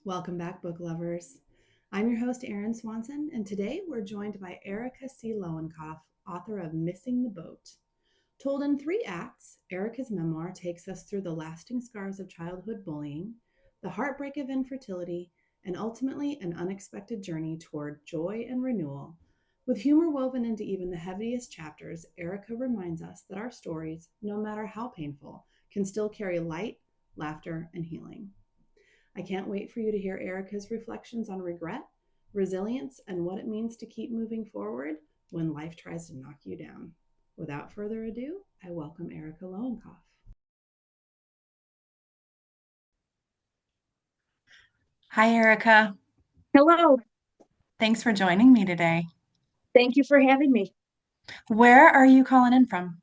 Welcome back, book lovers. I'm your host, Erin Swanson, and today we're joined by Erika C. Lowenkopf, author of Missing the Boat. Told in 3 acts, Erika's memoir takes us through the lasting scars of childhood bullying, the heartbreak of infertility, and ultimately an unexpected journey toward joy and renewal. With humor woven into even the heaviest chapters, Erika reminds us that our stories, no matter how painful, can still carry light, laughter, and healing. I can't wait for you to hear Erika's reflections on regret, resilience, and what it means to keep moving forward when life tries to knock you down. Without further ado, I welcome Erika Lowenkopf. Hi, Erika. Hello. Thanks for joining me today. Thank you for having me. Where are you calling in from?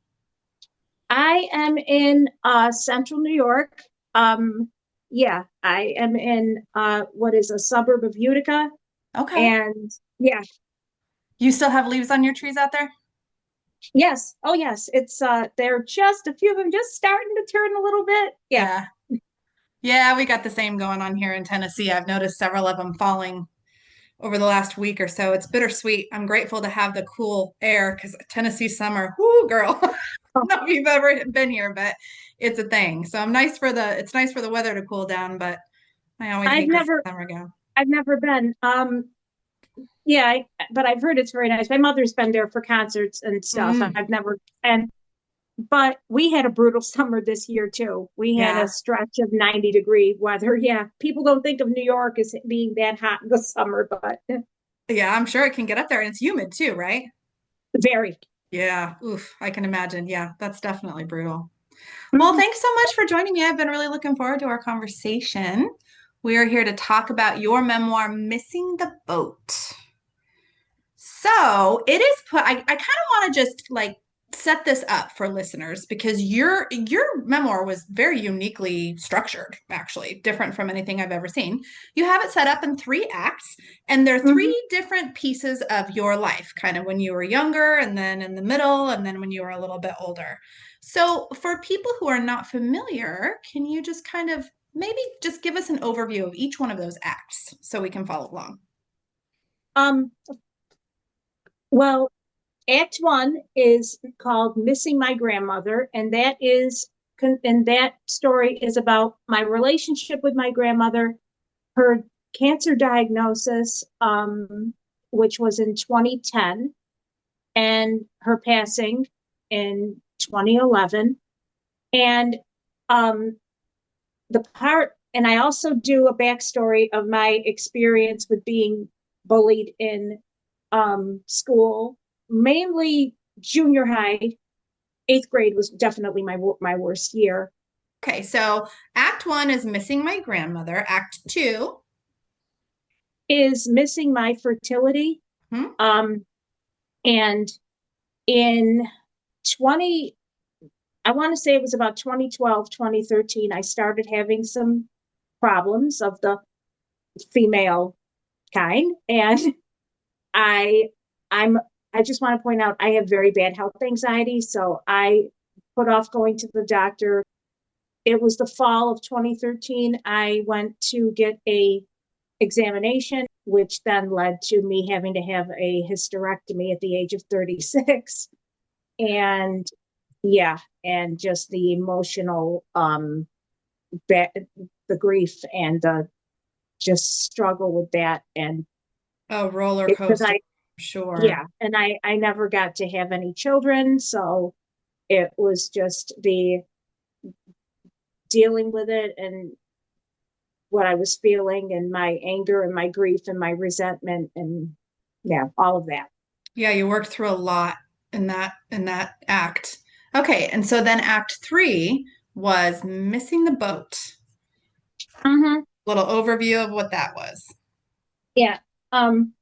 I am in central New York. I am in what is a suburb of Utica. Okay. And yeah, You still have leaves on your trees out there? yes. Oh yes. It's they're just a few of them just starting to turn a little bit. Yeah. Yeah. Yeah, we got the same going on here in Tennessee. I've noticed several of them falling over the last week or so. It's bittersweet. I'm grateful to have the cool air because Tennessee summer, whoo, girl. Oh, Know if you've ever been here, but it's a thing. So it's nice for the weather to cool down, but I always I've hate to see never summer go. I've never been. But I've heard it's very nice. My mother's been there for concerts and stuff. Mm, I've never and But we had a brutal summer this year too. We had a yeah. stretch of 90-degree weather. Yeah, people don't think of New York as being that hot in the summer, but Yeah, I'm sure it can get up there and it's humid too, right? very. Yeah. Oof, I can imagine. Yeah, that's definitely brutal. Well, Mhm. thanks so much for joining me. I've been really looking forward to our conversation. We are here to talk about your memoir, Missing the Boat. So it is put, I kind of want to just like set this up for listeners because your memoir was very uniquely structured, actually, different from anything I've ever seen. You have it set up in 3 acts, and they're three Mhm. different pieces of your life, kind of when you were younger, and then in the middle, and then when you were a little bit older. So for people who are not familiar, can you just kind of maybe just give us an overview of each one of those acts so we can follow along? Um, well, Act One is called Missing My Grandmother, and that story is about my relationship with my grandmother, her cancer diagnosis, which was in 2010, and her passing in 2011. And um, and I also do a backstory of my experience with being bullied in school, mainly junior high. Eighth grade was definitely my worst year. Okay, so act one is missing my grandmother. Act two, Is missing my fertility. hmm? Um, and in 20, I want to say it was about 2012, 2013, I started having some problems of the female kind. And I I'm I just want to point out I have very bad health anxiety, so I put off going to the doctor. It was the fall of 2013. I went to get a examination, which then led to me having to have a hysterectomy at the age of 36. And yeah, and just the emotional ba- the grief and the just struggle with that. And A roller because coaster, I sure. yeah, and I never got to have any children, so it was just the dealing with it and what I was feeling and my anger and my grief and my resentment and yeah, all of that. Yeah, you worked through a lot in that act. Okay, and so then act three was missing the boat. Mm-hmm. Little overview of what that was. Yeah. Um,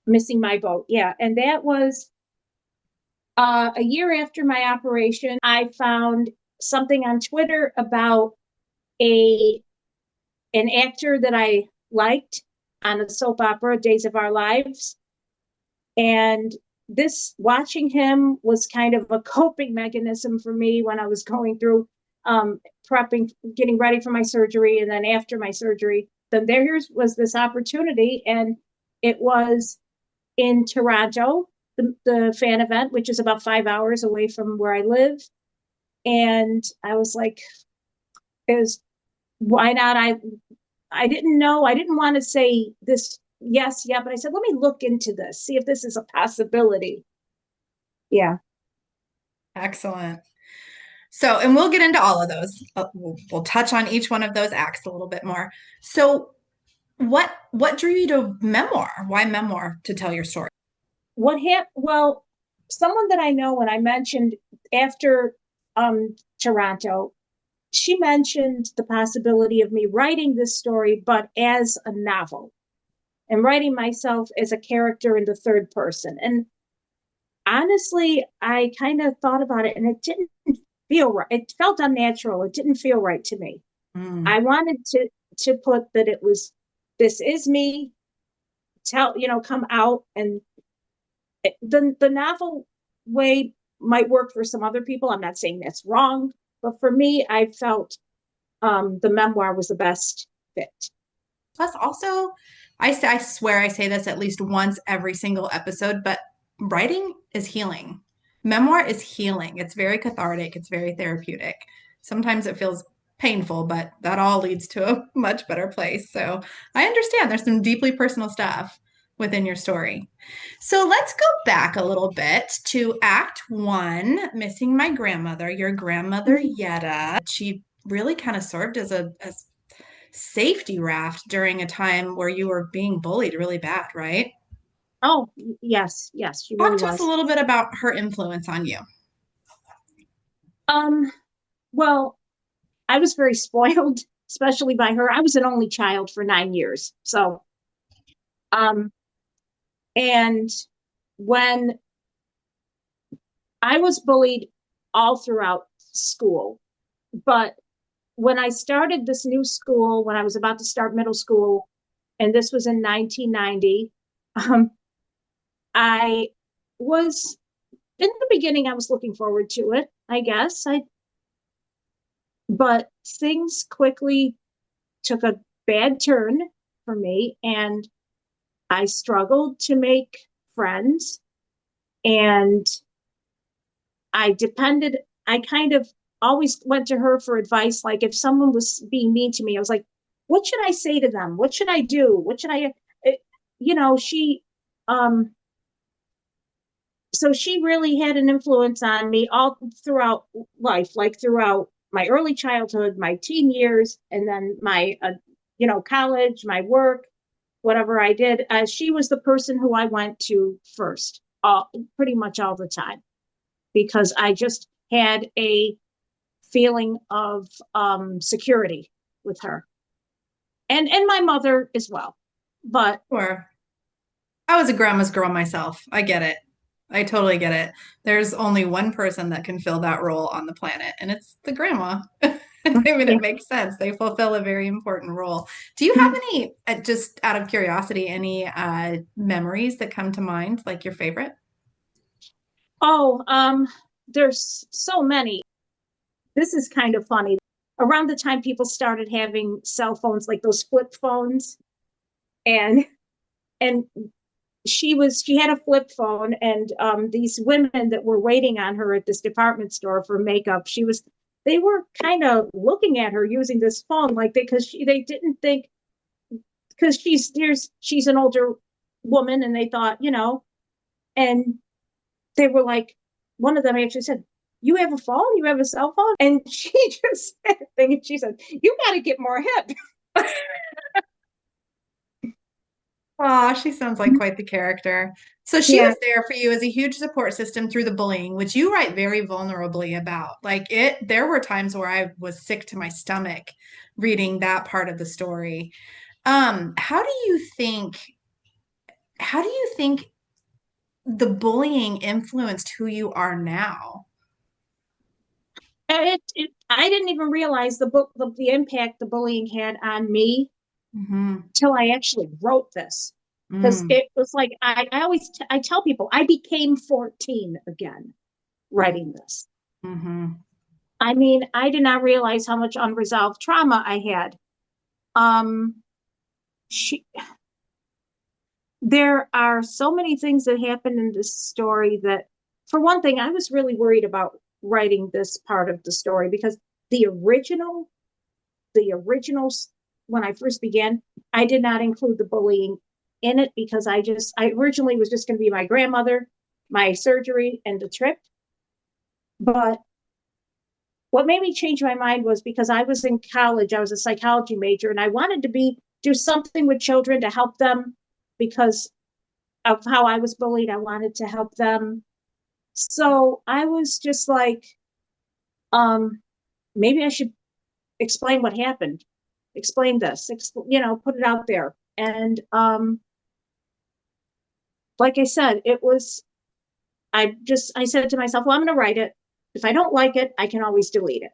Missing my boat. Yeah. And that was a year after my operation. I found something on Twitter about a an actor that I liked on a soap opera, Days of Our Lives. And this watching him was kind of a coping mechanism for me when I was going through prepping, getting ready for my surgery, and then after my surgery. then there was this opportunity, and it was in Toronto, the fan event, which is about 5 hours away from where I live. And I was like, is why not? I didn't know. I didn't want to say this yes, yeah, but I said, let me look into this, see if this is a possibility. Yeah. Excellent. So, and we'll get into all of those. We'll touch on each one of those acts a little bit more. So, what drew you to memoir? Why memoir to tell your story? What happened? Well, someone that I know, when I mentioned after Toronto, she mentioned the possibility of me writing this story, but as a novel, and writing myself as a character in the third person. And honestly, I kind of thought about it, and it didn't feel right. It felt unnatural. It didn't feel right to me. Mm. I wanted to put that it was, this is me, tell, come out. And the novel way might work for some other people. I'm not saying that's wrong, but for me, I felt the memoir was the best fit. Plus, also, I swear I say this at least once every single episode, but writing is healing. Memoir is healing. It's very cathartic. It's very therapeutic. Sometimes it feels painful, but that all leads to a much better place. So I understand there's some deeply personal stuff within your story. So let's go back a little bit to Act One, Missing My Grandmother. Your grandmother, Yetta, she really kind of served as a safety raft during a time where you were being bullied really bad, right? Oh, yes, yes, she really Talk to us a was. little bit about her influence on you. Um, well, I was very spoiled, especially by her. I was an only child for 9 years. So, um, and when I was bullied all throughout school, but when I started this new school, when I was about to start middle school, and this was in 1990, um, I was, in the beginning, I was looking forward to it, I guess. But things quickly took a bad turn for me, and I struggled to make friends, and I kind of always went to her for advice. Like if someone was being mean to me, I was like, what should I say to them? What should I do? What should I, it, um, so she really had an influence on me all throughout life, like throughout my early childhood, my teen years, and then my, college, my work, whatever I did. She was the person who I went to first, pretty much all the time, because I just had a feeling of security with her, and my mother as well. But Sure. I was a grandma's girl myself. I get it. I totally get it. There's only one person that can fill that role on the planet, and it's the grandma. I mean, yeah. it makes sense. They fulfill a very important role. Do you have any, just out of curiosity, any memories that come to mind, like your favorite? Oh, there's so many. This is kind of funny. Around the time people started having cell phones, like those flip phones, and and she had a flip phone, and these women that were waiting on her at this department store for makeup, they were kind of looking at her using this phone, like they didn't think, because she's an older woman, and they thought, and they were like, one of them actually said, you have a phone? You have a cell phone? And she just said a thing, and she said, you got to get more hip. Oh, she sounds like quite the character. So she Yeah. was there for you as a huge support system through the bullying, which you write very vulnerably about. Like it, there were times where I was sick to my stomach reading that part of the story. How do you think the bullying influenced who you are now? I didn't even realize the impact the bullying had on me Hmm. till I actually wrote this. Because Mm, it was like, I tell people I became 14 again writing this. mm-hmm. I mean, I did not realize how much unresolved trauma I had. Um, she, there are so many things that happened in this story that, for one thing, I was really worried about writing this part of the story because the original, the originals, when I first began, I did not include the bullying in it because I originally was just going to be my grandmother, my surgery, and the trip. But what made me change my mind was because I was in college, I was a psychology major, and I wanted to do something with children to help them because of how I was bullied. I wanted to help them. So I was just like, um, maybe I should explain what happened, explain this, put it out there. And like I said, I said to myself, well, I'm going to write it. If I don't like it, I can always delete it.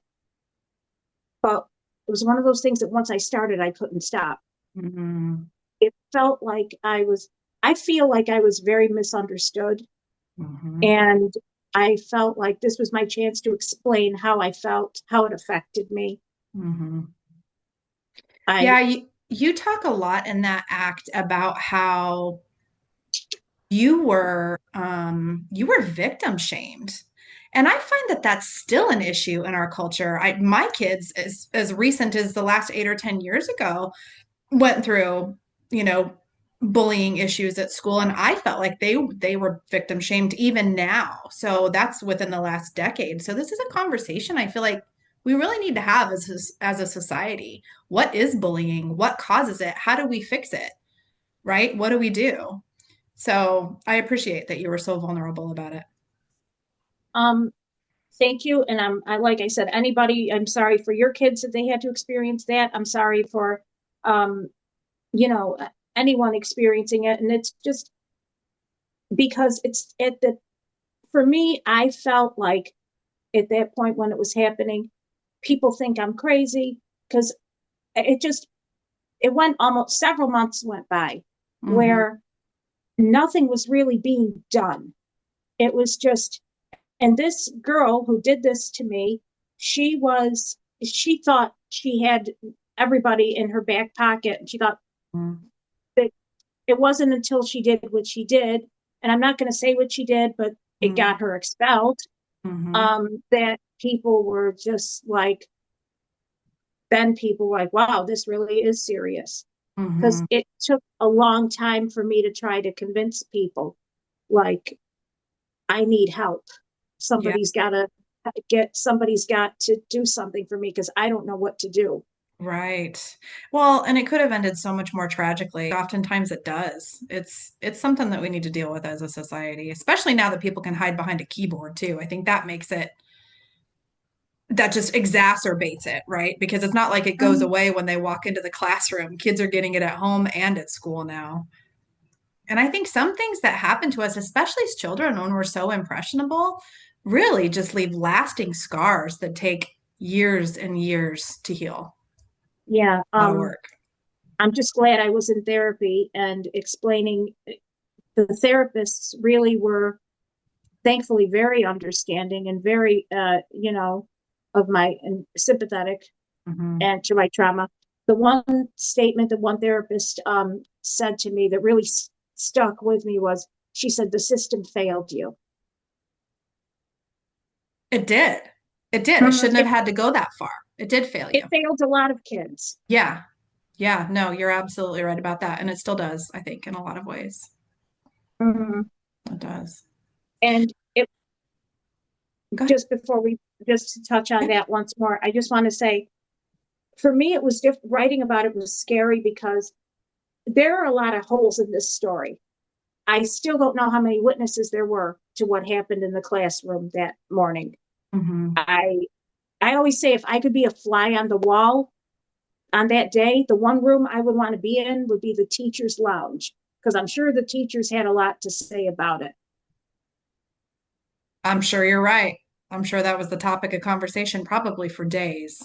But it was one of those things that once I started, I couldn't stop. Mm-hmm. It felt like I feel like I was very misunderstood. Mm-hmm. And I felt like this was my chance to explain how I felt, how it affected me. Mm-hmm. I, Yeah, you talk a lot in that act about how you were victim shamed. And I find that that's still an issue in our culture. My kids, as recent as the last 8 or 10 years ago, went through, you know, bullying issues at school, and I felt like they were victim shamed even now. So that's within the last decade. So this is a conversation I feel like we really need to have as a society. What is bullying? What causes it? How do we fix it? Right? What do we do? So I appreciate that you were so vulnerable about it. um, thank you. And like I said, I'm sorry for your kids that they had to experience that. I'm sorry for, um, you know, anyone experiencing it. And it's just because for me, I felt like at that point when it was happening, people think I'm crazy because it just, it went almost several months went by Hmm. where nothing was really being done. It was just, and this girl who did this to me, she thought she had everybody in her back pocket. And she thought that it wasn't until she did what she did, and I'm not going to say what she did, but it got her expelled, Hmm. that people were just like, then people were like, wow, this really is serious. Because Hmm. it took a long time for me to try to convince people, like, I need help. Yeah. Somebody's got to do something for me because I don't know what to do. Right. Well, and it could have ended so much more tragically. Oftentimes it does. It's something that we need to deal with as a society, especially now that people can hide behind a keyboard too. I think that makes it that just exacerbates it, right? Because it's not like it goes Um, away when they walk into the classroom. Kids are getting it at home and at school now. And I think some things that happen to us, especially as children when we're so impressionable, really just leave lasting scars that take years and years to heal. yeah, A lot of work. I'm just glad I was in therapy and explaining. The therapists really were thankfully very understanding and very, of my and sympathetic Hmm. and to my trauma. The one statement that one therapist said to me that really stuck with me was, she said, the system failed you. It did. It did. It Mhm. shouldn't have had to go that far. It did fail It you. failed a lot of kids. Yeah. Yeah. No, you're absolutely right about that. And it still does, I think, in a lot of ways. Mhm. It does. And it Go ahead. just before we just to touch on Yeah. that once more, I just want to say, for me, it was writing about it was scary because there are a lot of holes in this story. I still don't know how many witnesses there were to what happened in the classroom that morning. Hmm. I I always say if I could be a fly on the wall on that day, the one room I would want to be in would be the teacher's lounge because I'm sure the teachers had a lot to say about it. I'm sure you're right. I'm sure that was the topic of conversation probably for days.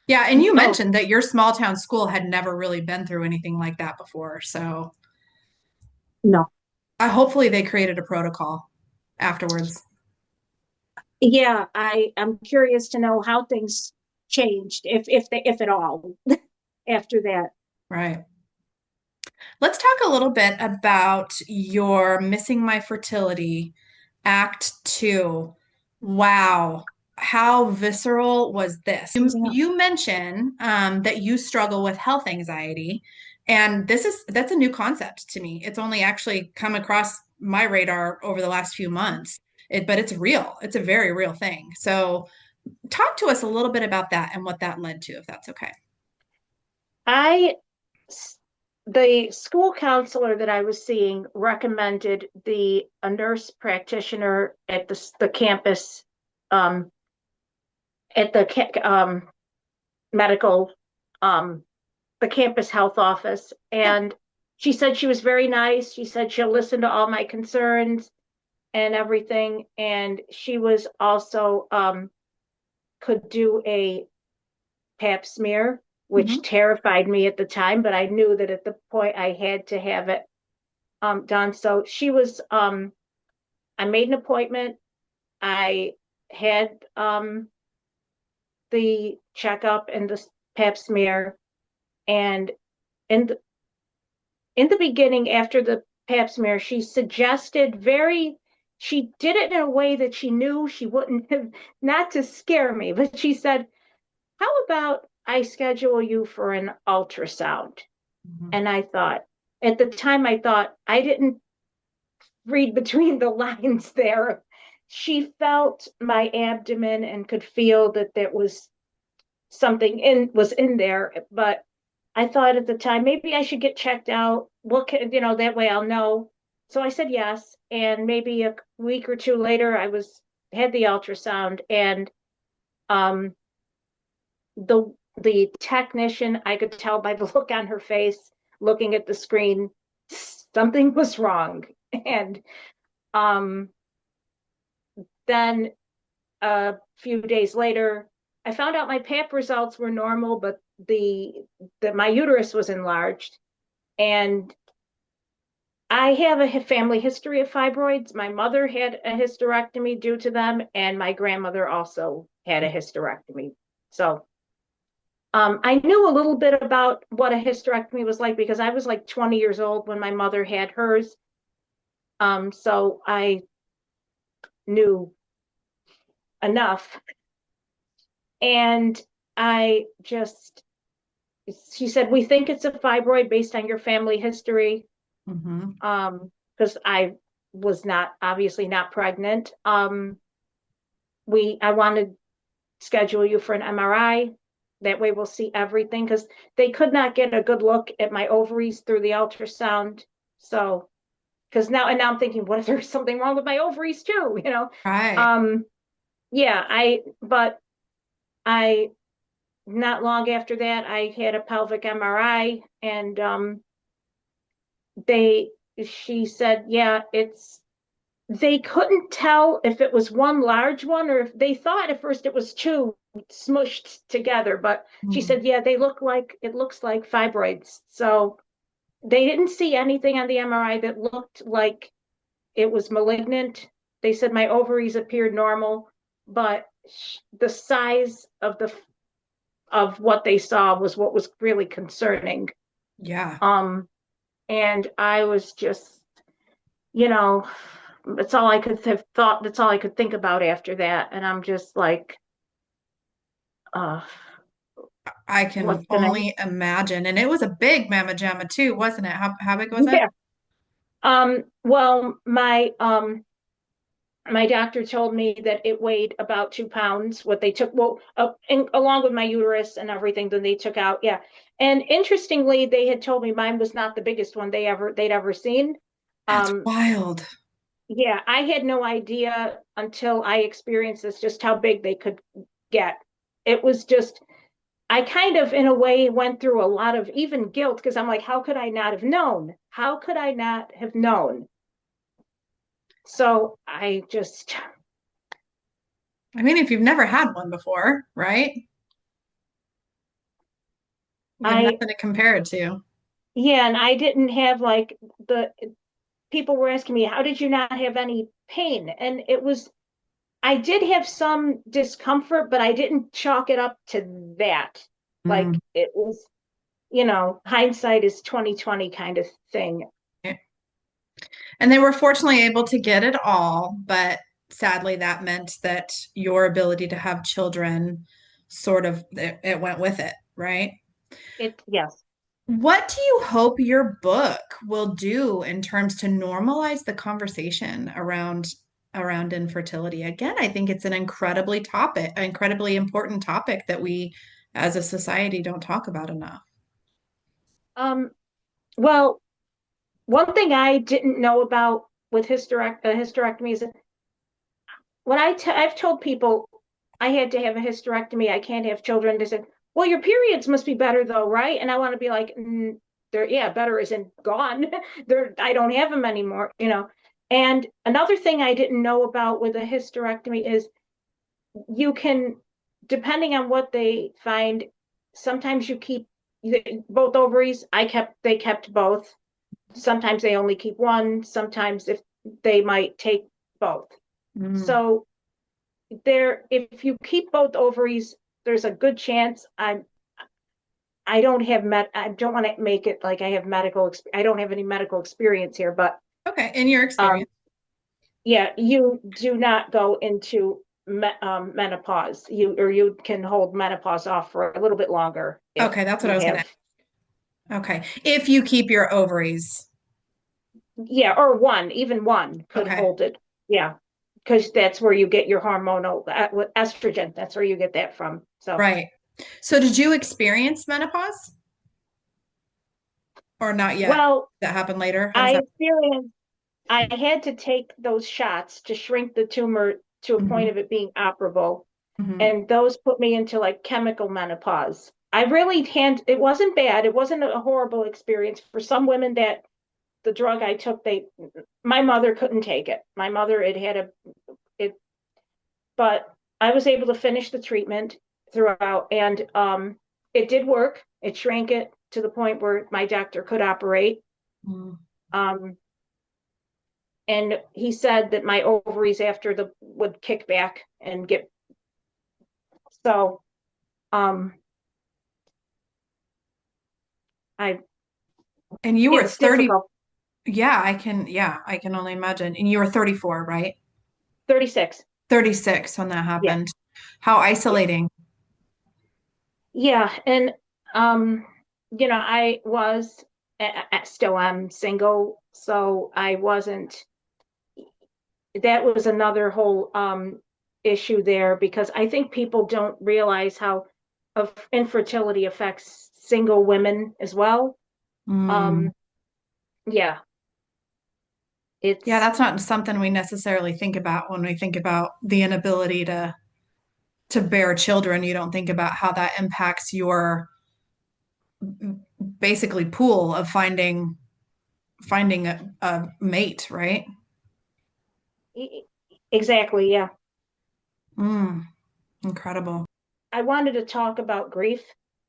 Yeah, and you Oh, mentioned that your small town school had never really been through anything like that before. So no. hopefully they created a protocol afterwards. Yeah, I'm curious to know how things changed, if at all, after that. Right. Let's talk a little bit about your Missing My Fertility Act Two. Wow. How visceral was this? Yeah. You mentioned that you struggle with health anxiety, and that's a new concept to me. It's only actually come across my radar over the last few months. But it's real. It's a very real thing. So talk to us a little bit about that and what that led to, if that's okay. I, the school counselor that I was seeing recommended a nurse practitioner at the campus, um, at medical, um, the campus health office. Yeah. And she said she was very nice. She said she'll listen to all my concerns and everything. And she was also, could do a pap smear, which Mhm. terrified me at the time, but I knew that at the point I had to have it done. So I made an appointment. I had the checkup and the pap smear. And in the, in the beginning, after the pap smear, she did it in a way that she knew she wouldn't have, not to scare me, but she said, how about I schedule you for an ultrasound? Mhm. And at the time, I thought, I didn't read between the lines there. She felt my abdomen and could feel that there was was in there. But I thought at the time, maybe I should get checked out. That way I'll know. So I said yes. And maybe a week or two later, had the ultrasound, and um, the technician, I could tell by the look on her face, looking at the screen, something was wrong. And um, then a few days later, I found out my pap results were normal, but the that my uterus was enlarged. And I have a family history of fibroids. My mother had a hysterectomy due to them, and my grandmother also had a hysterectomy. So I knew a little bit about what a hysterectomy was like because I was like 20 years old when my mother had hers. So I knew enough. And I just, she said, we think it's a fibroid based on your family history. Mhm. Because I was not, obviously not pregnant. I wanted to schedule you for an MRI. That way we'll see everything because they could not get a good look at my ovaries through the ultrasound. So, now I'm thinking, what if there's something wrong with my ovaries too? Right. Um, yeah, but I, not long after that, I had a pelvic MRI, and they, she said, yeah, they couldn't tell if it was one large one or if they thought at first it was two smushed together. But she Mm. said, yeah, it looks like fibroids. So they didn't see anything on the MRI that looked like it was malignant. They said my ovaries appeared normal, but the size of what they saw was what was really concerning. Yeah. Um, and I was just, you know, that's all I could have thought. That's all I could think about after that. And I'm just like, uh, I can what's gonna, only imagine. And it was a big mamma jamma too, wasn't it? How big was it? yeah. Well, my doctor told me that it weighed about 2 pounds, what they took, well, along with my uterus and everything, then they took out. Yeah. And interestingly, they had told me mine was not the biggest one they'd ever seen. That's Um, wild. yeah, I had no idea until I experienced this, just how big they could get. It was just, I kind of, in a way, went through a lot of even guilt because I'm like, how could I not have known? How could I not have known? So I mean, if you've never had one before, right? You have I, nothing to compare it to. yeah, and I didn't have like the people were asking me, how did you not have any pain? And I did have some discomfort, but I didn't chalk it up to that. Mm. Like it was, hindsight is 2020 kind of thing. And they were fortunately able to get it all, but sadly that meant that your ability to have children sort of it went with it, right? Yes. What do you hope your book will do in terms to normalize the conversation around infertility? Again, I think it's an incredibly important topic that we as a society don't talk about enough. Um, well, one thing I didn't know about with hysterectomy is that I've told people I had to have a hysterectomy, I can't have children. They said, "Well, your periods must be better though, right?" And I want to be like, "They're yeah, better isn't gone. I don't have them anymore." And another thing I didn't know about with a hysterectomy is you can, depending on what they find, sometimes you keep both ovaries. They kept both. Sometimes they only keep one. Sometimes if they might take both. Mm. So if you keep both ovaries, there's a good chance I don't have I don't want to make it like I have I don't have any medical experience here, but Okay, in your um, experience. yeah, you do not go into menopause. You can hold menopause off for a little bit longer if Okay, that's what you I was gonna have, ask. Okay. If you keep your ovaries. yeah, or even one could Okay. hold it. Yeah, because that's where you get your hormonal with estrogen. That's where you get that from. So, Right. So did you experience menopause or not yet? well, That happened later? How does I that? experienced I had to take those shots to shrink the tumor to a point Hmm. of it being operable. Hmm. And those put me into like chemical menopause. I really can't, it wasn't bad. It wasn't a horrible experience. For some women that the drug I took, my mother couldn't take it. My mother, it, but I was able to finish the treatment throughout and it did work. It shrank it to the point where my doctor could operate. Um, and he said that my ovaries after the would kick back and get so um I And you were it's 30. difficult. Yeah, I can only imagine. And you were 34, right? 36. 36 when that Yeah. happened. How Yeah. isolating. Yeah. And um I was still am single, so I wasn't that was another whole issue there because I think people don't realize how of infertility affects single women as well. Mm. Um yeah, Yeah, it's that's not something we necessarily think about when we think about the inability to bear children. You don't think about how that impacts your basically pool of finding a mate, right? exactly, yeah. Mm, incredible. I wanted to talk about grief,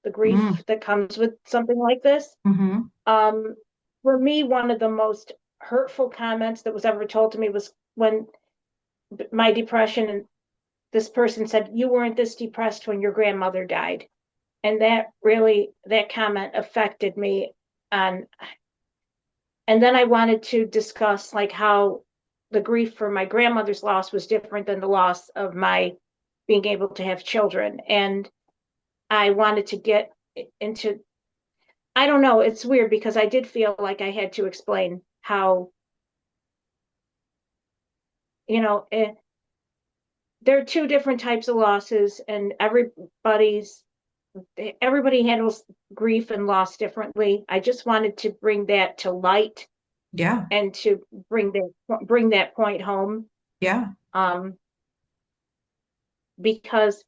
the Mm, grief that comes with something like this. hmm. Um, for me, one of the most hurtful comments that was ever told to me was when my depression, and this person said, "You weren't this depressed when your grandmother died." And that comment affected me. On, and then I wanted to discuss like how the grief for my grandmother's loss was different than the loss of my being able to have children. And I wanted to get into, I don't know, it's weird because I did feel like I had to explain how, you know, there are two different types of losses and everybody handles grief and loss differently. I just wanted to bring that to light Yeah, and to bring that point home. yeah, Um, because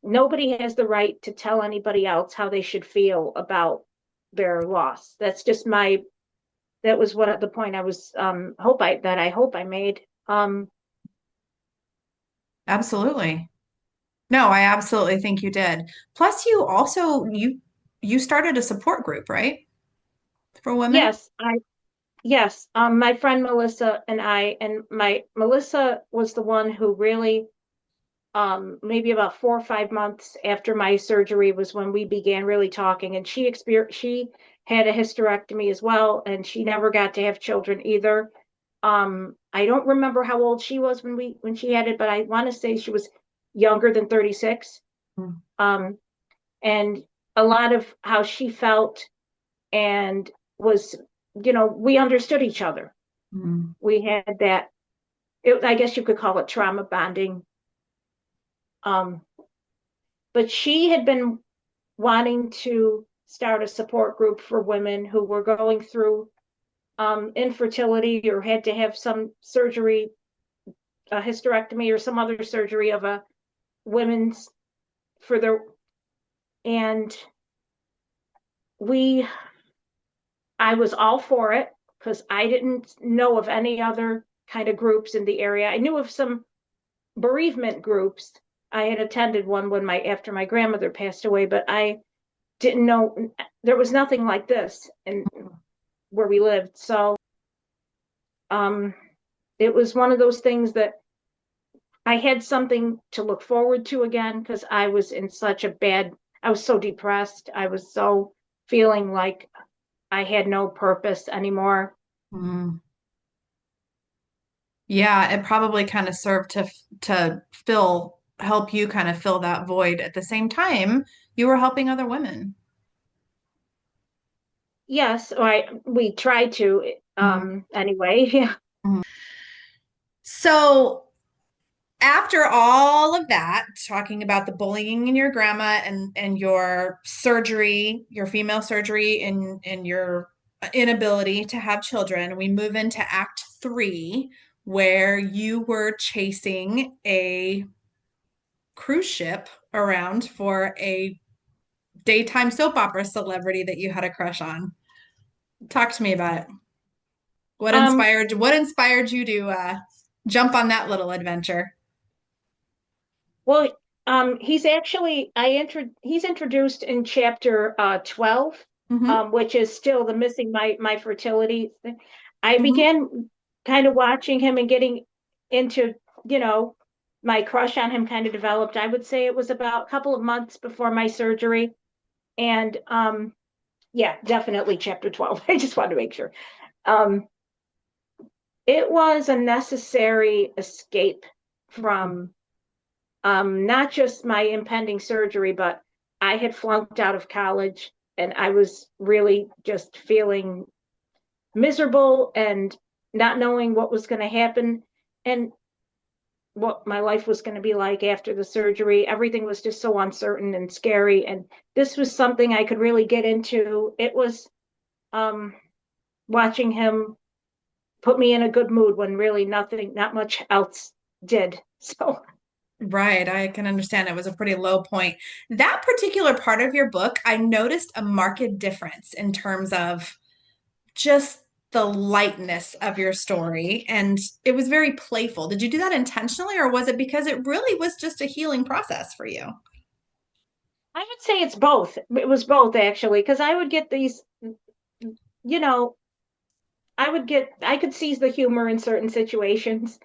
nobody has the right to tell anybody else how they should feel about their loss. That was what the point I was I hope I made. absolutely. No, I absolutely think you did. Plus, you started a support group, right? For women? Yes, my friend Melissa and my Melissa was the one who really maybe about 4 or 5 months after my surgery was when we began really talking. And she had a hysterectomy as well, and she never got to have children either. I don't remember how old she was when she had it, but I want to say she was younger than 36. Mm. Um, and a lot of how she felt and was, we understood each other. Mm. We had that, I guess you could call it trauma bonding. Um, but she had been wanting to start a support group for women who were going through infertility or had to have some surgery, a hysterectomy or some other surgery of a women's for their, and we, I was all for it because I didn't know of any other kind of groups in the area. I knew of some bereavement groups. I had attended one when after my grandmother passed away, but I didn't know there was nothing like this in where we lived. So um, it was one of those things that I had something to look forward to again because I was in such a I was so depressed. I was so feeling like I had no purpose anymore. Mm. Yeah, it probably kind of served to help you kind of fill that void at the same time you were helping other women. Yes, we tried to Mhm. anyway. Yeah. Mhm. So after all of that, talking about the bullying in your grandma and your surgery, your female surgery and your inability to have children, we move into Act 3, where you were chasing a cruise ship around for a daytime soap opera celebrity that you had a crush on. Talk to me about it. Um, What inspired you to jump on that little adventure? well, he's introduced in chapter 12, Hmm. which is still the missing my fertility thing. I Hmm. began kind of watching him and getting into, you know, my crush on him kind of developed. I would say it was about a couple of months before my surgery. And yeah, definitely chapter 12. I just wanted to make sure. Um, it was a necessary escape from not just my impending surgery, but I had flunked out of college and I was really just feeling miserable and not knowing what was going to happen and what my life was going to be like after the surgery. Everything was just so uncertain and scary. And this was something I could really get into. It was um, watching him put me in a good mood when really not much else did. So Right, I can understand it was a pretty low point. That particular part of your book, I noticed a marked difference in terms of just the lightness of your story, and it was very playful. Did you do that intentionally, or was it because it really was just a healing process for you? I would say it's both. It was both actually, because I would get these, you know, I could seize the humor in certain situations,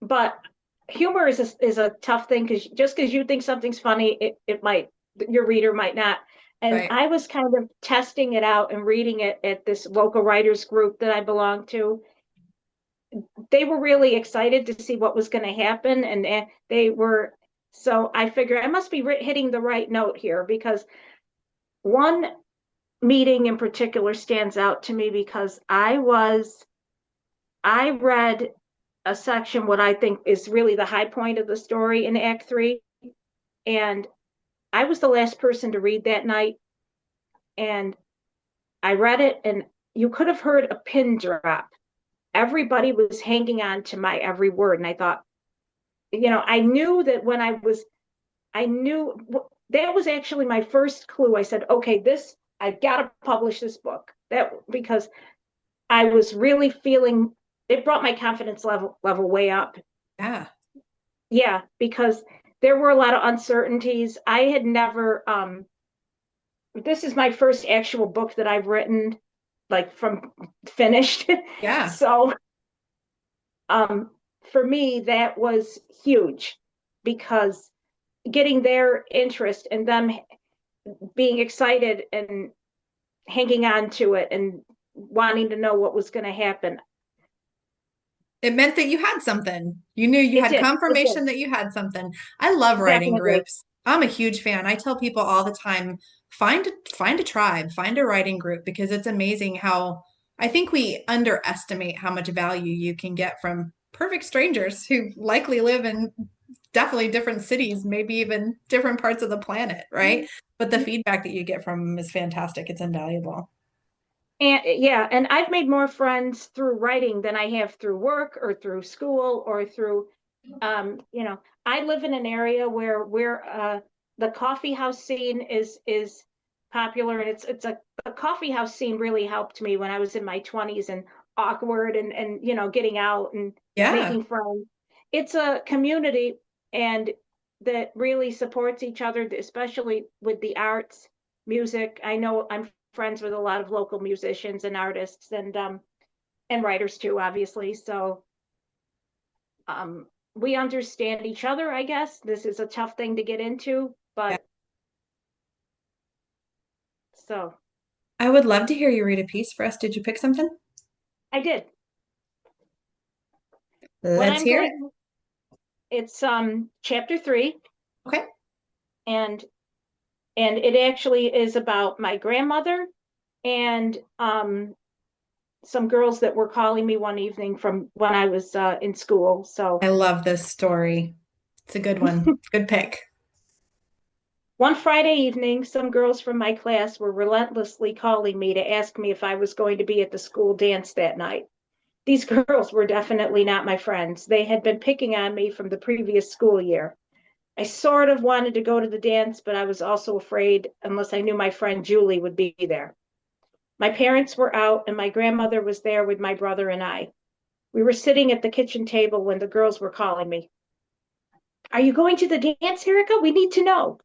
but humor is a tough thing because just because you think something's funny, it might, your reader might not. And Right. I was kind of testing it out and reading it at this local writers group that I belong to. They were really excited to see what was going to happen, and they were. So I figured I must be hitting the right note here because one meeting in particular stands out to me because I read a section what I think is really the high point of the story in Act 3, and I was the last person to read that night, and I read it, and you could have heard a pin drop. Everybody was hanging on to my every word, and I thought, I knew that I knew that was actually my first clue. I said, okay, I've got to publish this book. That because I was really feeling it brought my confidence level way up. Yeah. Yeah, because there were a lot of uncertainties. I had never this is my first actual book that I've written like from finished. Yeah. So um for me that was huge. because getting their interest and them being excited and hanging on to it and wanting to know what was going to happen. It meant that you had something. You knew you It had did. It did. confirmation that you had something. I love writing Definitely. groups. I'm a huge fan. I tell people all the time, find a tribe, find a writing group because it's amazing how I think we underestimate how much value you can get from perfect strangers who likely live in definitely different cities, maybe even different parts of the planet, right? But the feedback that you get from them is fantastic. It's invaluable. And yeah, and I've made more friends through writing than I have through work or through school or through you know, I live in an area where the coffee house scene is popular, and it's a coffee house scene really helped me when I was in my 20s and awkward and you know, getting out and Yeah. making friends. It's a community and that really supports each other, especially with the arts, music. I know I'm friends with a lot of local musicians and artists and writers too, obviously. So um, we understand each other, I guess. This is a tough thing to get into, Yeah. but so I would love to hear you read a piece for us. Did you pick something? I did. What Let's I'm hear it. going, it's chapter 3, Okay. and and it actually is about my grandmother and some girls that were calling me one evening from when I was in school. I So love this story. It's a good one. Good pick. one Friday evening, some girls from my class were relentlessly calling me to ask me if I was going to be at the school dance that night. These girls were definitely not my friends. They had been picking on me from the previous school year. I sort of wanted to go to the dance, but I was also afraid unless I knew my friend Julie would be there. My parents were out, and my grandmother was there with my brother and I. We were sitting at the kitchen table when the girls were calling me. Are you going to the dance, Erika? We need to know.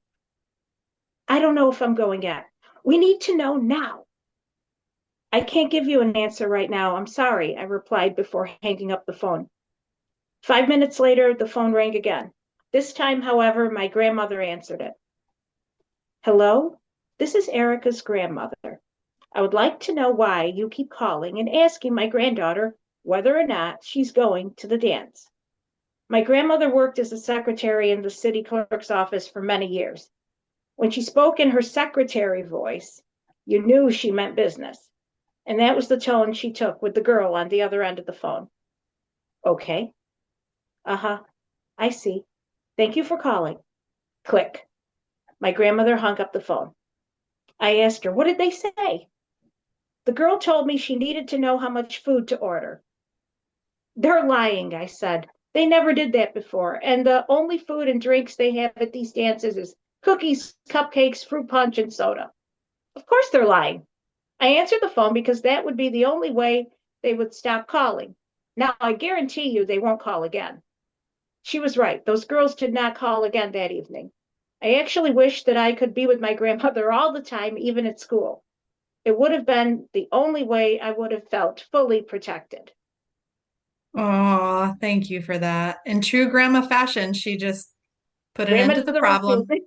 I don't know if I'm going yet. We need to know now. I can't give you an answer right now. I'm sorry, I replied before hanging up the phone. 5 minutes later, the phone rang again. This time, however, my grandmother answered it. Hello? This is Erika's grandmother. I would like to know why you keep calling and asking my granddaughter whether or not she's going to the dance. My grandmother worked as a secretary in the city clerk's office for many years. When she spoke in her secretary voice, you knew she meant business. And that was the tone she took with the girl on the other end of the phone. Okay. Uh-huh. I see. Thank you for calling. Click. My grandmother hung up the phone. I asked her, what did they say? The girl told me she needed to know how much food to order. They're lying, I said. They never did that before. And the only food and drinks they have at these dances is cookies, cupcakes, fruit punch, and soda. Of course they're lying. I answered the phone because that would be the only way they would stop calling. Now, I guarantee you they won't call again. She was right. Those girls did not call again that evening. I actually wish that I could be with my grandmother all the time, even at school. It would have been the only way I would have felt fully protected. Oh, thank you for that. In true grandma fashion, she just put an end to the Grandmother problem. approved.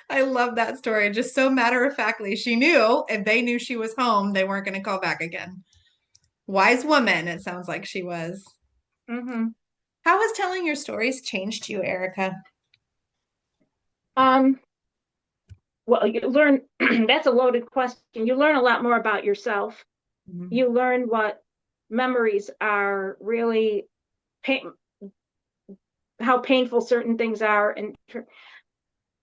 I love that story. Just so matter of factly, she knew if they knew she was home, they weren't going to call back again. Wise woman, it sounds like she was. Mm-hmm. How has telling your stories changed you, Erika? Um, well, you learn, that's a loaded question. You learn a lot more about yourself. Mhm. You learn what memories are really, pain, how painful certain things are. And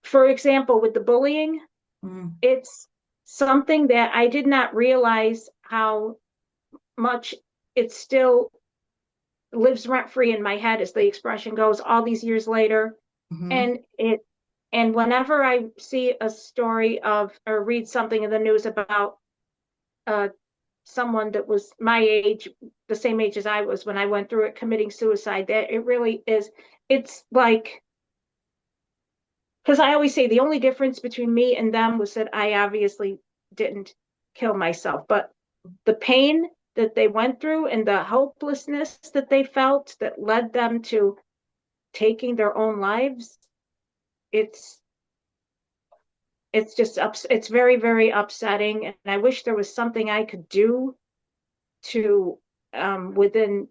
for example, with the bullying, Mhm. it's something that I did not realize how much it still lives rent free in my head, as the expression goes, all these years later. Mhm. And whenever I see a story of or read something in the news about uh, someone that was my age, the same age as I was when I went through it, committing suicide, that it really is, it's like, because I always say the only difference between me and them was that I obviously didn't kill myself, but the pain that they went through and the hopelessness that they felt that led them to taking their own lives, it's it's very, very upsetting. And I wish there was something I could do to, within,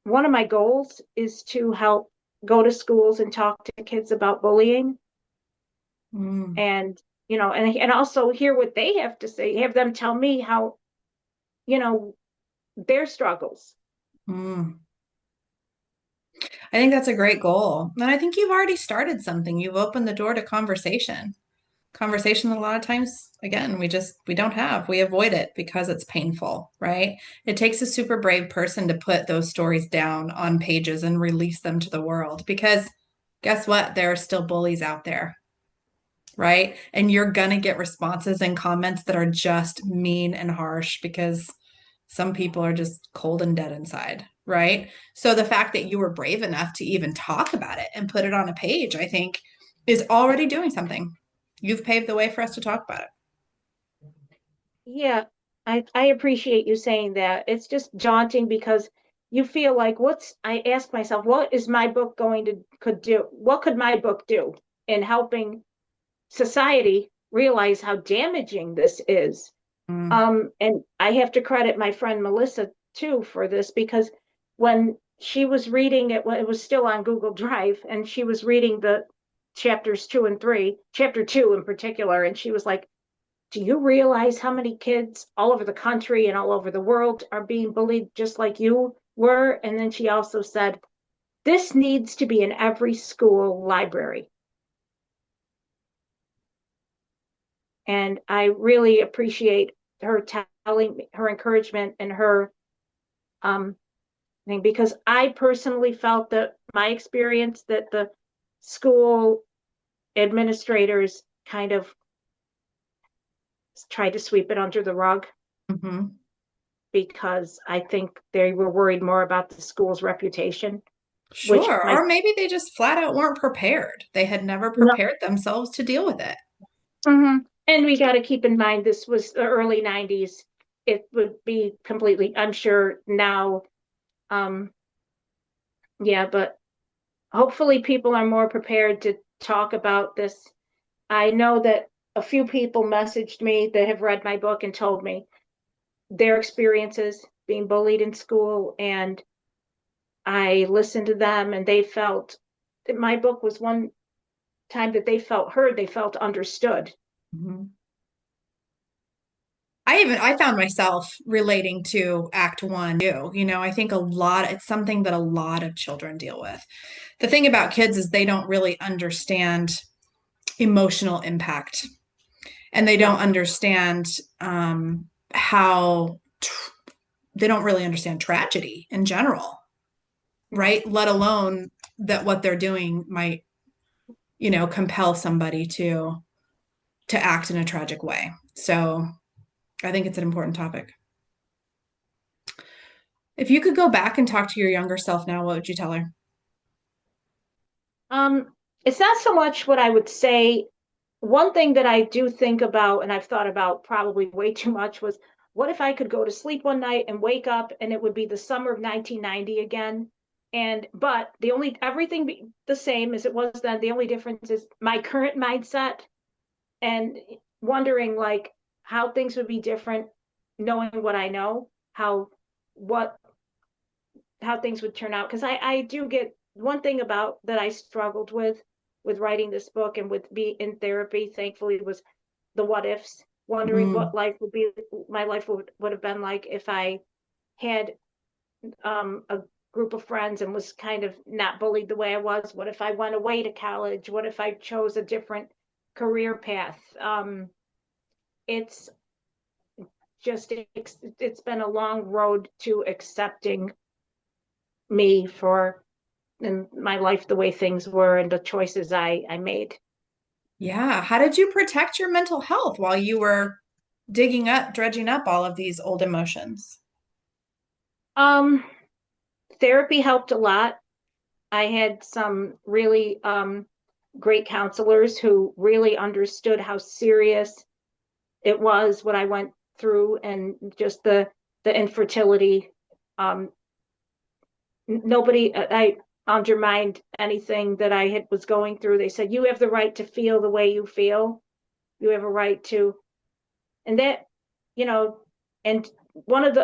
one of my goals is to help go to schools and talk to kids about bullying, Mm, and, and also hear what they have to say, have them tell me how, you know, their struggles. mm. I think that's a great goal. And I think you've already started something. You've opened the door to conversation. Conversation that a lot of times, again, we don't have. We avoid it because it's painful, right? It takes a super brave person to put those stories down on pages and release them to the world because guess what? There are still bullies out there, right? And you're gonna get responses and comments that are just mean and harsh because some people are just cold and dead inside, right? So the fact that you were brave enough to even talk about it and put it on a page, I think, is already doing something. You've paved the way for us to talk about it. Yeah, I appreciate you saying that. It's just daunting because you feel like, I ask myself, what is my book going to could do? What could my book do in helping society realize how damaging this is? Mm, And I have to credit my friend Melissa too for this, because when she was reading it, when it was still on Google Drive, and she was reading the chapters 2 and 3, chapter 2 in particular, and she was like, do you realize how many kids all over the country and all over the world are being bullied just like you were? And then she also said, this needs to be in every school library. And I really appreciate her telling me, her encouragement and her thing, because I personally felt that my experience, that the school administrators kind of tried to sweep it under the rug, mhm. because I think they were worried more about the school's reputation, which Sure. my Or maybe they just flat out weren't prepared. They had never no. prepared themselves to deal with it. Mm-hmm. And we got to keep in mind this was the early 90s. It would be completely, I'm sure now, um, yeah, but hopefully people are more prepared to talk about this. I know that a few people messaged me that have read my book and told me their experiences being bullied in school, and I listened to them, and they felt that my book was one time that they felt heard, they felt understood. Mhm. I found myself relating to Act One too. I think it's something that a lot of children deal with. The thing about kids is they don't really understand emotional impact and they don't No. understand how they don't really understand tragedy in general, No. right? Let alone that what they're doing might, compel somebody to act in a tragic way. So I think it's an important topic. If you could go back and talk to your younger self now, what would you tell her? Um, it's not so much what I would say. One thing that I do think about, and I've thought about probably way too much, was what if I could go to sleep one night and wake up and it would be the summer of 1990 again? And but the only everything be the same as it was then. The only difference is my current mindset, and wondering like how things would be different, knowing what I know, what how things would turn out. Because I do get one thing about that I struggled with writing this book and with being in therapy, thankfully, was the what ifs, wondering Mm, what life would be, my life would have been like if I had a group of friends and was kind of not bullied the way I was. What if I went away to college? What if I chose a different career path? It's just it's been a long road to accepting me for in my life the way things were and the choices I made. yeah. How did you protect your mental health while you were dredging up all of these old emotions? Um, Therapy helped a lot. I had some really great counselors who really understood how serious it was what I went through, and just the infertility. Um, Nobody, undermined anything that was going through. They said, you have the right to feel the way you feel. You have a right to, and that, you know, and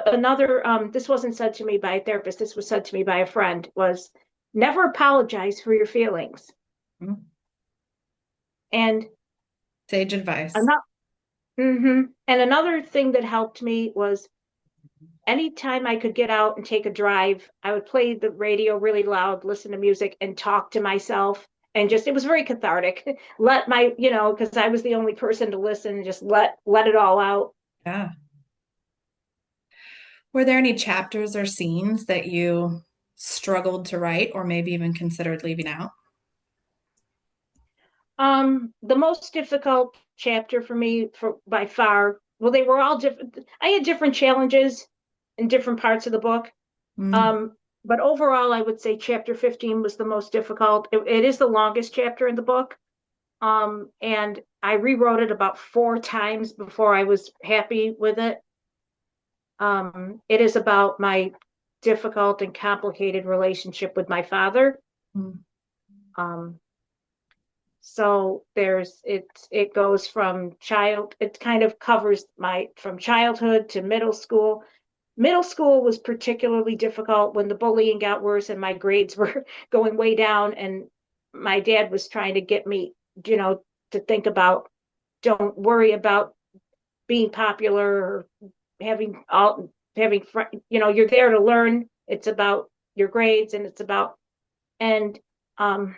another, this wasn't said to me by a therapist, this was said to me by a friend, was never apologize for your feelings. Mm. And Sage advice. another, and another thing that helped me was anytime I could get out and take a drive, I would play the radio really loud, listen to music, and talk to myself. And just, it was very cathartic. Let my, because I was the only person to listen, and just let it all out. Yeah. Were there any chapters or scenes that you struggled to write or maybe even considered leaving out? The most difficult chapter for me, for by far, well, they were all different. I had different challenges in different parts of the book. Mm. Um, but overall, I would say chapter 15 was the most difficult. It is the longest chapter in the book. And I rewrote it about 4 times before I was happy with it. It is about my difficult and complicated relationship with my father. Mm. Um, so it goes from it kind of covers my from childhood to middle school. Middle school was particularly difficult when the bullying got worse and my grades were going way down, and my dad was trying to get me, to think about, don't worry about being popular or having you're there to learn. It's about your grades, and and um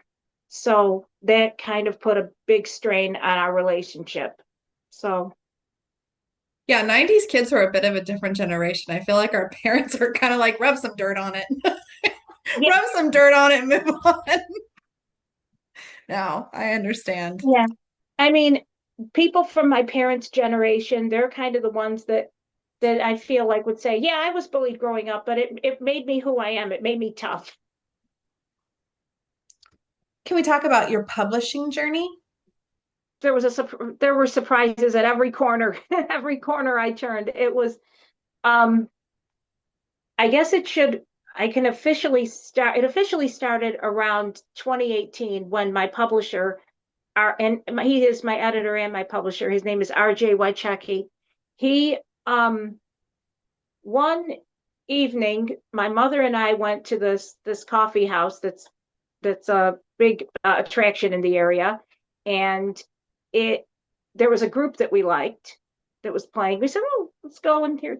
so that kind of put a big strain on our relationship. So Yeah, 90s kids were a bit of a different generation. I feel like our parents were kind of like, rub some dirt on it. yeah, Rub some dirt on it and move on. Now, I understand. yeah. I mean, people from my parents' generation, they're kind of the ones that I feel like would say, yeah, I was bullied growing up, but it made me who I am. It made me tough. Can we talk about your publishing journey? There were surprises at every corner, every corner I turned. It was, um, I guess it should, I can officially start, it officially started around 2018 when my publisher, he is my editor and my publisher. His name is RJ Wychecki. He, one evening, my mother and I went to this coffee house that's a big attraction in the area, and it there was a group that we liked that was playing. We said, "Oh, let's go in here."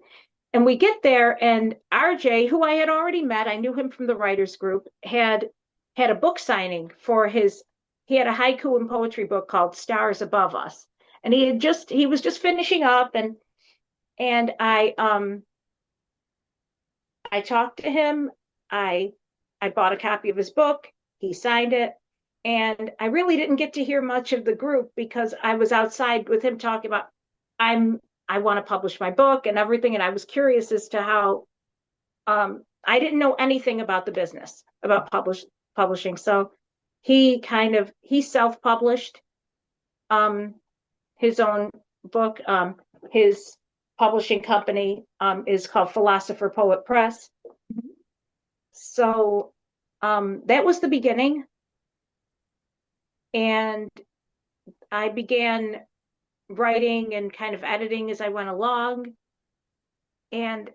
And we get there, and RJ, who I had already met, I knew him from the writers group, had a book signing for his. He had a haiku and poetry book called Stars Above Us, and he was just finishing up, and I talked to him. I I bought a copy of his book. He signed it. And I really didn't get to hear much of the group because I was outside with him talking about I want to publish my book and everything. And I was curious as to how I didn't know anything about the business, about publishing. So he self-published um his own book. His publishing company is called Philosopher Poet Press. So that was the beginning. And I began writing and kind of editing as I went along. And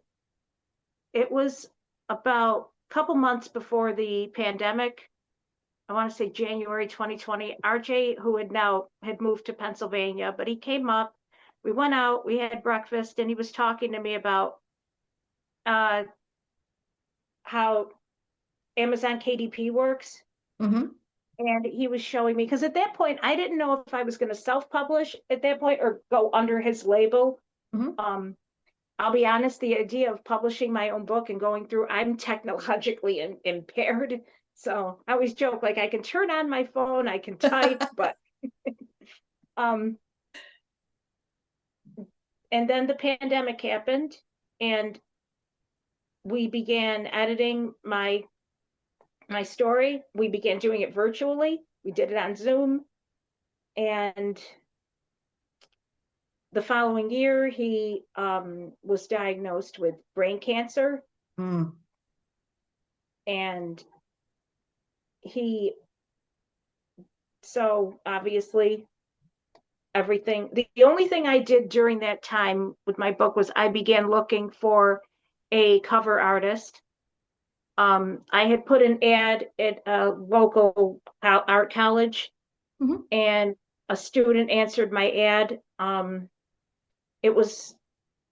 it was about a couple months before the pandemic. I want to say January 2020. RJ, who had moved to Pennsylvania, but he came up. We went out, we had breakfast, and he was talking to me about uh, how Amazon KDP works. Mm-hmm. And he was showing me, because at that point I didn't know if I was going to self-publish at that point or go under his label. Mm-hmm. um I'll be honest, the idea of publishing my own book and going through, I'm technologically impaired, so I always joke, like, I can turn on my phone, I can type, but um and then the pandemic happened, and we began editing my story. We began doing it virtually. We did it on Zoom, and the following year, he was diagnosed with brain cancer. Mm. And he so obviously everything. The only thing I did during that time with my book was I began looking for a cover artist. I had put an ad at a local art college, Mhm. and a student answered my ad. It was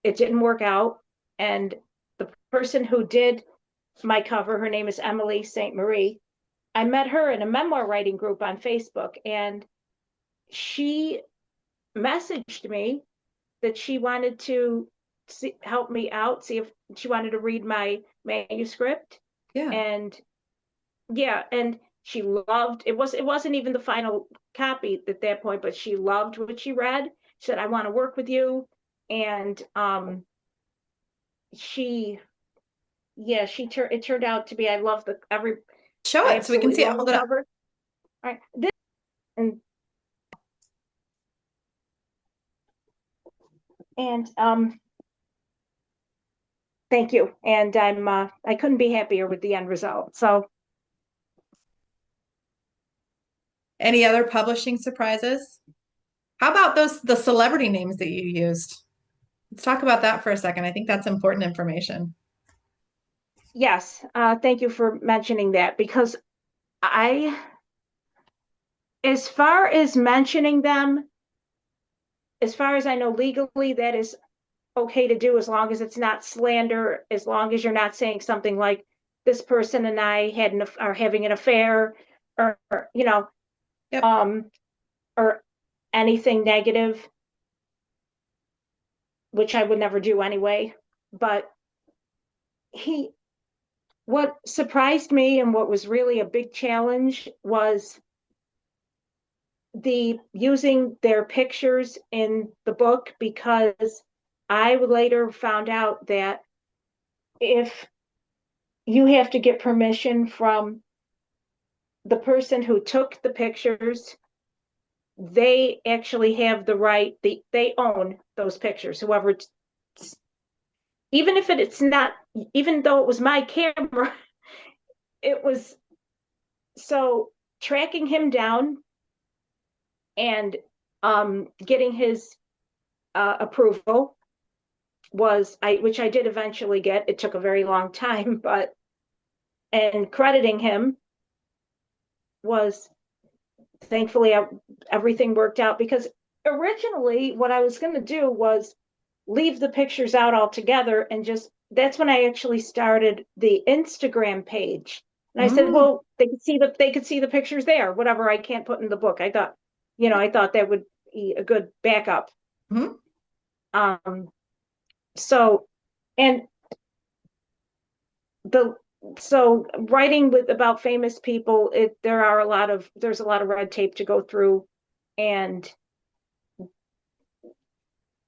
it didn't work out, and the person who did my cover, her name is Emily St. Marie. I met her in a memoir writing group on Facebook, and she messaged me that she wanted to help me out, see if she wanted to read my manuscript. Yeah. And yeah, and she loved it wasn't even the final copy at that point, but she loved what she read. She said, I want to work with you. And she yeah, it turned out to be, I love the every Show I it so we can absolutely see it. love the Hold it up. cover. All right. And and thank you. And I couldn't be happier with the end result. So Any other publishing surprises? How about the celebrity names that you used? Let's talk about that for a second. I think that's important information. yes, thank you for mentioning that, because I, as far as mentioning them, as far as I know legally, that is okay to do as long as it's not slander, as long as you're not saying something like this person and I are having an affair, or Yep. um, or anything negative, which I would never do anyway. But he, what surprised me and what was really a big challenge was the using their pictures in the book, because I later found out that if you have to get permission from the person who took the pictures, they actually have the right, they own those pictures, whoever, even if it's not, even though it was my camera, it was, so tracking him down and getting his approval which I did eventually get. It took a very long time, but and crediting him was, thankfully, everything worked out, because originally what I was going to do was leave the pictures out altogether, and just that's when I actually started the Instagram page. And I said, Mm. well, they could see the pictures there, whatever I can't put in the book. I thought that would be a good backup. Mhm. Um, so and the so writing with about famous people, there's a lot of red tape to go through, and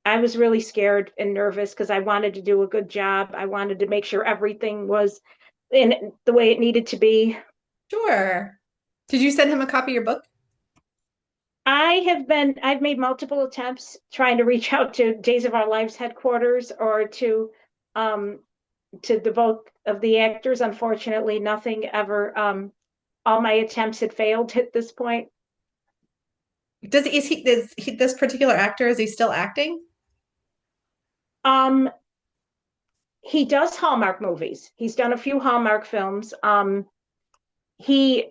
I was really scared and nervous because I wanted to do a good job. I wanted to make sure everything was in the way it needed to be. Sure. Did you send him a copy of your book? I've made multiple attempts trying to reach out to Days of Our Lives headquarters, or um to the both of the actors. Unfortunately, nothing ever, all my attempts had failed at this point. This particular actor, is he still acting? Um, he does Hallmark movies. He's done a few Hallmark films. He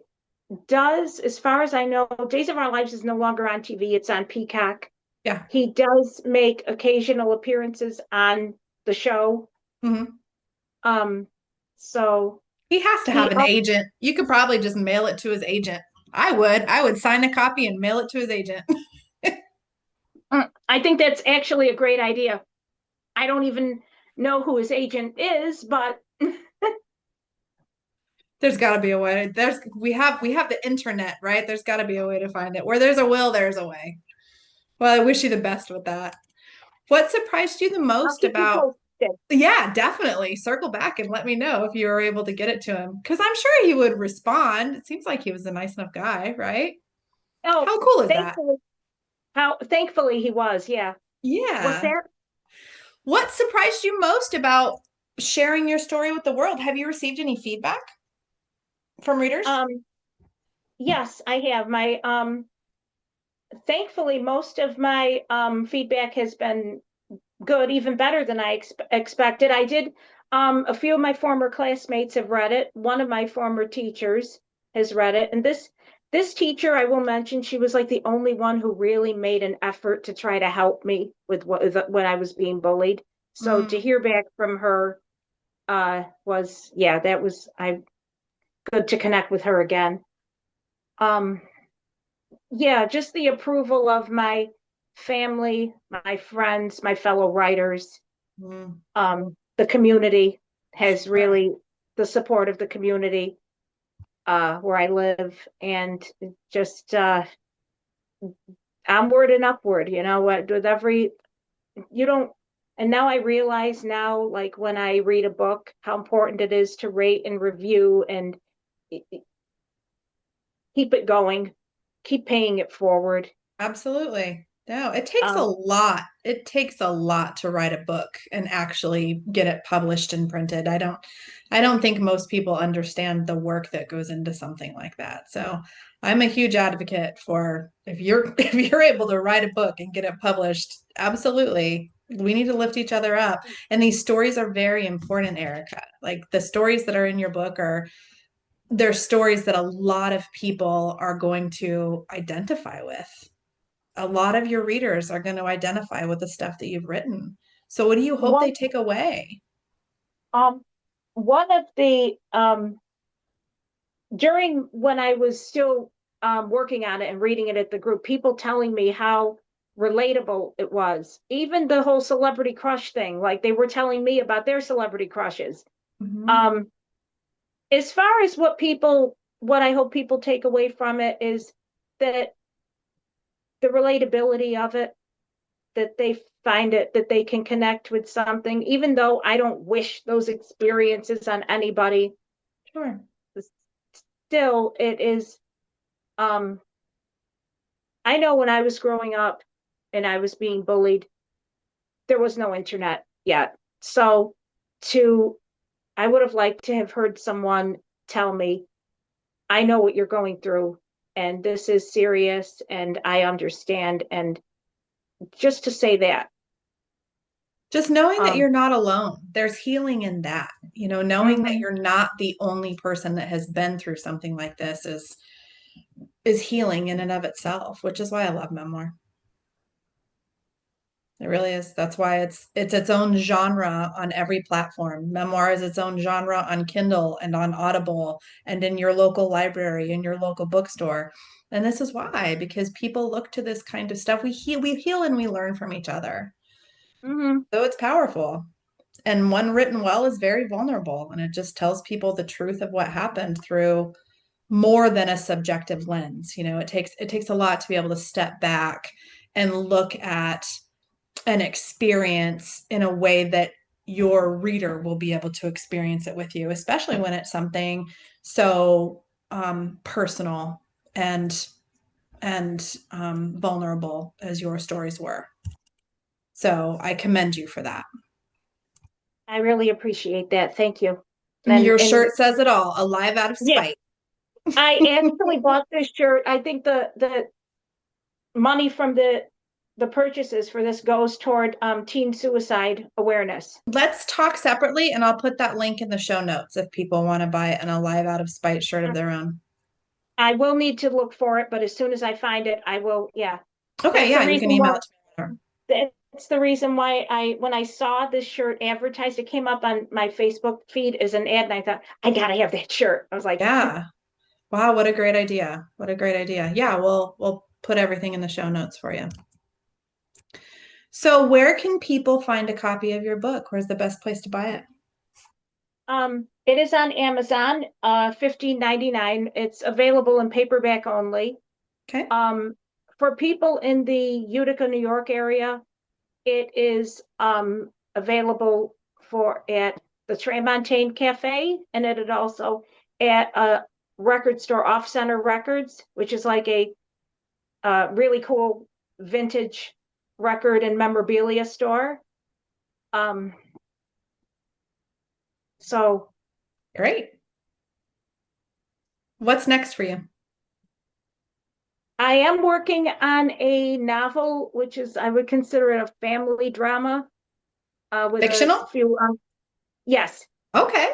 does, as far as I know, Days of Our Lives is no longer on TV. It's on Peacock. Yeah. He does make occasional appearances on the show. Hmm. Um, so He has to have he, an agent. You could probably just mail it to his agent. I would. I would sign a copy and mail it to his agent. I think that's actually a great idea. I don't even know who his agent is, but There's got to be a way. We have the internet, right? There's got to be a way to find it. Where there's a will, there's a way. Well, I wish you the best with that. What surprised you the I'll most keep you about? posted. Yeah, definitely. Circle back and let me know if you were able to get it to him. Because I'm sure he would respond. It seems like he was a nice enough guy, right? Oh, How cool is that? thankfully, how thankfully he was. Yeah. What's Yeah. that? What surprised you most about sharing your story with the world? Have you received any feedback from readers? Um, Yes, I have. My thankfully most of my feedback has been good, even better than I expected. I did a few of my former classmates have read it. One of my former teachers has read it. And this teacher, I will mention, she was like the only one who really made an effort to try to help me with when I was being bullied. So to Mm, hear back from her was, yeah, that was I good to connect with her again. Um yeah, just the approval of my family, my friends, my fellow writers, mm, the community has sure. really the support of the community where I live, and just onward and upward. You know what? With every you don't, and now I realize now, like when I read a book, how important it is to rate and review and keep it going, keep paying it forward. Absolutely. No, it takes a Um, lot. It takes a lot to write a book and actually get it published and printed. I don't think most people understand the work that goes into something like that. So I'm a huge advocate for if you're if you're able to write a book and get it published, absolutely. We need to lift each other up. And these stories are very important, Erica. Like the stories that are in your book are they're stories that a lot of people are going to identify with. A lot of your readers are going to identify with the stuff that you've written. So what do you hope they one take away? um, one of the during when I was still working on it and reading it at the group, people telling me how relatable it was. Even the whole celebrity crush thing, like they were telling me about their celebrity crushes. Mhm. Um, as far as what I hope people take away from it is that the relatability of it, that they find it, that they can connect with something, even though I don't wish those experiences on anybody. Sure. Still, it is. Um, I know when I was growing up and I was being bullied, there was no internet yet. So to I would have liked to have heard someone tell me, I know what you're going through and this is serious and I understand, and just to say that. Just knowing that Um you're not alone. There's healing in that. Knowing that mhm. you're not the only person that has been through something like this is healing in and of itself, which is why I love memoir. It really is. That's why it's its own genre on every platform. Memoir is its own genre on Kindle and on Audible and in your local library, in your local bookstore. And this is why, because people look to this kind of stuff. We heal and we learn from each other. Mhm. So it's powerful. And one written well is very vulnerable and it just tells people the truth of what happened through more than a subjective lens. It takes a lot to be able to step back and look at an experience in a way that your reader will be able to experience it with you, especially when it's something so personal and vulnerable as your stories were. So I commend you for that. I really appreciate that. Thank you. Your And shirt says it all. Alive out of yeah, spite. I actually bought this shirt. I think the money from the purchases for this goes toward teen suicide awareness. Let's talk separately, and I'll put that link in the show notes if people want to buy an Alive Out of Spite shirt of their own. I will need to look for it, but as soon as I find it, I will. Yeah, Okay, that's the yeah, you can reason email why. it to me. That's the reason why when I saw this shirt advertised, it came up on my Facebook feed as an ad, and I thought I gotta have that shirt. I was like, Yeah. Wow, what a great idea. What a great idea. Yeah, we'll put everything in the show notes for you. So where can people find a copy of your book? Where's the best place to buy it? it is on Amazon, 15.99. It's available in paperback only. Okay. Um, for people in the Utica, New York area, it is available for at the Tramontaine Cafe, and it is also at a record store, Off Center Records, which is like a really cool vintage record and memorabilia store. Um, so Great. What's next for you? I am working on a novel, which is, I would consider it a family drama, with a Fictional? few, yes. Okay.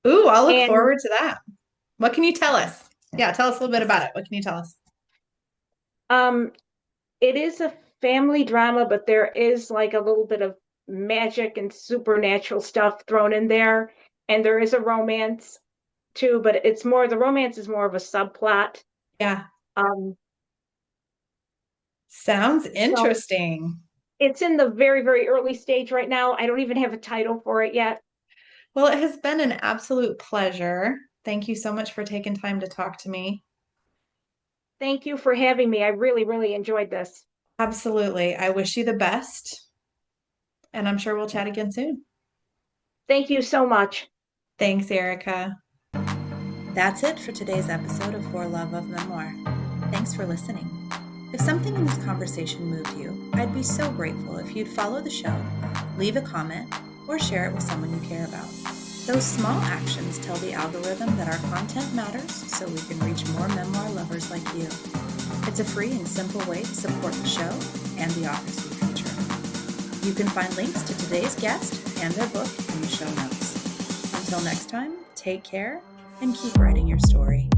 Ooh, I'll look And forward to that. What can you tell us? Yeah, tell us a little bit about it. What can you tell us? um, it is a family drama, but there is like a little bit of magic and supernatural stuff thrown in there. And there is a romance too, but the romance is more of a subplot. Yeah, Um, sounds so interesting. it's in the very, very early stage right now. I don't even have a title for it yet. Well, it has been an absolute pleasure. Thank you so much for taking time to talk to me. Thank you for having me. I really, really enjoyed this. Absolutely. I wish you the best, and I'm sure we'll chat again soon. Thank you so much. Thanks, Erica. That's it for today's episode of For Love of Memoir. Thanks for listening. If something in this conversation moved you, I'd be so grateful if you'd follow the show, leave a comment, or share it with someone you care about. Those small actions tell the algorithm that our content matters so we can reach more memoir lovers like you. It's a free and simple way to support the show and the authors we feature. You can find links to today's guest and their book in the show notes. Until next time, take care and keep writing your story.